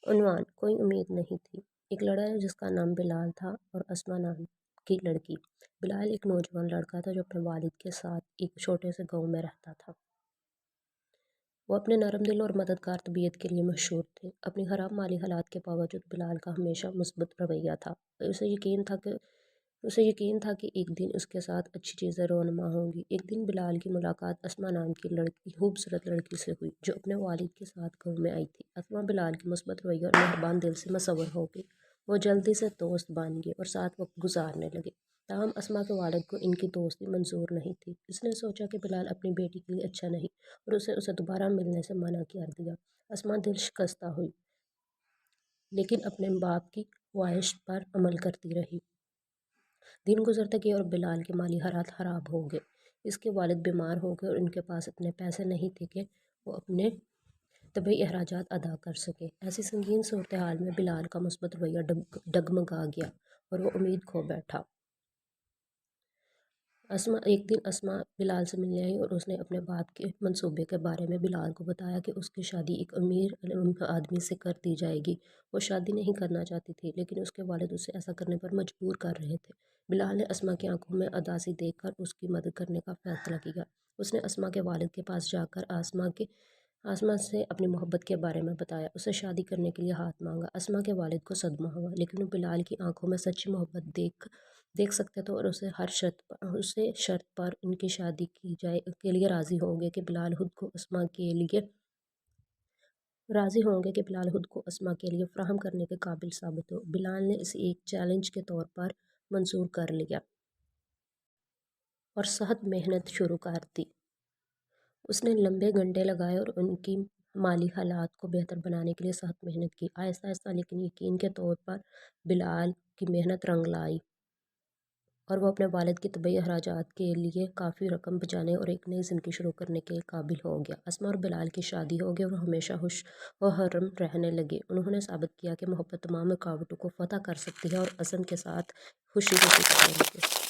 عنوان: کوئی امید نہیں تھی۔ ایک لڑکا جس کا نام بلال تھا اور اسما نام کی لڑکی۔ بلال ایک نوجوان لڑکا تھا جو اپنے والد کے ساتھ ایک چھوٹے سے گاؤں میں رہتا تھا۔ وہ اپنے نرم دل اور مددگار طبیعت کے لیے مشہور تھے۔ اپنی خراب مالی حالات کے باوجود بلال کا ہمیشہ مثبت رویہ تھا۔ اسے یقین تھا کہ ایک دن اس کے ساتھ اچھی چیزیں رونما ہوں گی۔ ایک دن بلال کی ملاقات اسما نام کی خوبصورت لڑکی سے ہوئی جو اپنے والد کے ساتھ گاؤں میں آئی تھی۔ اسما بلال کے مثبت رویے اور مہربان دل سے مصور ہو گئی۔ وہ جلدی سے دوست بن گئے اور ساتھ وقت گزارنے لگے۔ تاہم اسما کے والد کو ان کی دوستی منظور نہیں تھی۔ اس نے سوچا کہ بلال اپنی بیٹی کے لیے اچھا نہیں اور اسے دوبارہ ملنے سے منع کر دیا۔ اسما دل شکستہ ہوئی لیکن اپنے باپ کی خواہش پر عمل کرتی رہی۔ دن گزرتے گئے اور بلال کے مالی حالات خراب ہو گئے۔ اس کے والد بیمار ہو گئے اور ان کے پاس اتنے پیسے نہیں تھے کہ وہ اپنے طبی اخراجات ادا کر سکے۔ ایسی سنگین صورتحال میں بلال کا مثبت رویہ ڈگمگا گیا اور وہ امید کھو بیٹھا۔ ایک دن اسما بلال سے ملنے آئی اور اس نے اپنے باپ کے منصوبے کے بارے میں بلال کو بتایا کہ اس کی شادی ایک امیر آدمی سے کر دی جائے گی۔ وہ شادی نہیں کرنا چاہتی تھی لیکن اس کے والد اسے ایسا کرنے پر مجبور کر رہے تھے۔ بلال نے اسما کی آنکھوں میں اداسی دیکھ کر اس کی مدد کرنے کا فیصلہ کیا۔ اس نے اسما کے والد کے پاس جا کر اسما سے اپنی محبت کے بارے میں بتایا۔ اسے شادی کرنے کے لیے ہاتھ مانگا۔ اسما کے والد کو صدمہ ہوا لیکن وہ بلال کی آنکھوں میں سچی محبت دیکھ سکتے تھے اور اسے شرط پر ان کی شادی کے لیے راضی ہوں گے کہ بلال خود کو اسما کے لیے فراہم کرنے کے قابل ثابت ہو۔ بلال نے اسے ایک چیلنج کے طور پر منظور کر لیا اور سخت محنت شروع کر دی۔ اس نے لمبے گھنٹے لگائے اور ان کی مالی حالات کو بہتر بنانے کے لیے سخت محنت کی۔ آہستہ آہستہ لیکن یقین کے طور پر بلال کی محنت رنگ لائی اور وہ اپنے والد کے طبی اخراجات کے لیے کافی رقم بچانے اور ایک نئی زندگی شروع کرنے کے قابل ہو گیا۔ اسما اور بلال کی شادی ہو گئی اور وہ ہمیشہ خوش و خرم رہنے لگے۔ انہوں نے ثابت کیا کہ محبت تمام رکاوٹوں کو فتح کر سکتی ہے اور عزم کے ساتھ خوشی خوشی کرنے لگے۔